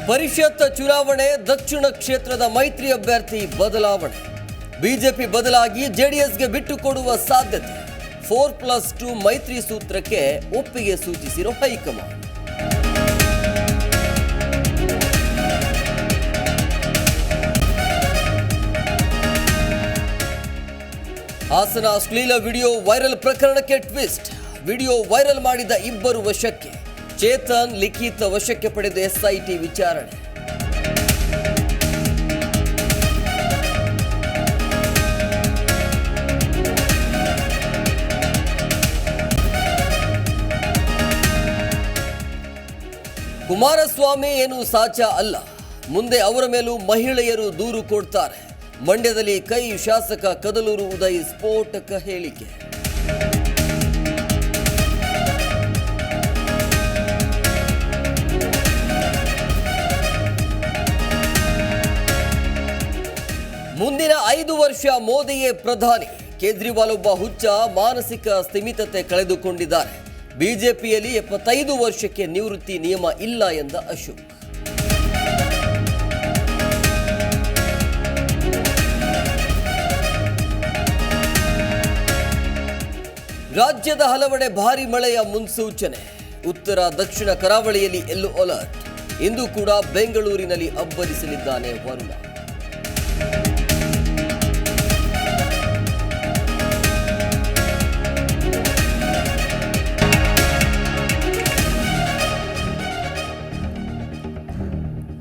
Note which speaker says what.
Speaker 1: ಪರಿಷತ್ ಚುನಾವಣೆ ದಕ್ಷಿಣ ಕ್ಷೇತ್ರದ ಮೈತ್ರಿ ಅಭ್ಯರ್ಥಿ ಬದಲಾವಣೆ. ಬಿಜೆಪಿ ಬದಲಾಗಿ ಜೆಡಿಎಸ್ಗೆ ಬಿಟ್ಟು ಕೊಡುವ ಸಾಧ್ಯತೆ. 4+2 ಮೈತ್ರಿ ಸೂತ್ರಕ್ಕೆ ಒಪ್ಪಿಗೆ ಸೂಚಿಸಿರೋ ಹೈಕಮಾಂಡ್. ಹಾಸನ ಅಶ್ಲೀಲ ವಿಡಿಯೋ ವೈರಲ್ ಪ್ರಕರಣಕ್ಕೆ ಟ್ವಿಸ್ಟ್. ವಿಡಿಯೋ ವೈರಲ್ ಮಾಡಿದ ಇಬ್ಬರು ವಶಕ್ಕೆ. ಚೇತನ್, ಲಿಖಿತ್ ವಶಕ್ಕೆ ಪಡೆದ ಎಸ್ಐಟಿ ವಿಚಾರಣೆ. ಕುಮಾರಸ್ವಾಮಿ ಏನು ಸಾಚ ಅಲ್ಲ, ಮುಂದೆ ಅವರ ಮೇಲೂ ಮಹಿಳೆಯರು ದೂರು ಕೊಡ್ತಾರೆ. ಮಂಡ್ಯದಲ್ಲಿ ಕೈ ಶಾಸಕ ಕದಲೂರು ಉದಯ್ ಸ್ಫೋಟಕ ಹೇಳಿಕೆ. ಮುಂದಿನ 5 ವರ್ಷ ಮೋದಿಯೇ ಪ್ರಧಾನಿ. ಕೇಜ್ರಿವಾಲ್ ಒಬ್ಬ ಹುಚ್ಚ, ಮಾನಸಿಕ ಸ್ಥಿಮಿತತೆ ಕಳೆದುಕೊಂಡಿದ್ದಾರೆ. ಬಿಜೆಪಿಯಲ್ಲಿ 75 ವರ್ಷಕ್ಕೆ ನಿವೃತ್ತಿ ನಿಯಮ ಇಲ್ಲ ಎಂದ ಅಶೋಕ್. ರಾಜ್ಯದ ಹಲವೆಡೆ ಭಾರೀ ಮಳೆಯ ಮುನ್ಸೂಚನೆ. ಉತ್ತರ ದಕ್ಷಿಣ ಕರಾವಳಿಯಲ್ಲಿ ಯೆಲ್ಲೋ ಅಲರ್ಟ್. ಇಂದು ಕೂಡ ಬೆಂಗಳೂರಿನಲ್ಲಿ ಅಬ್ಬರಿಸಲಿದ್ದಾನೆ ವರುಣ.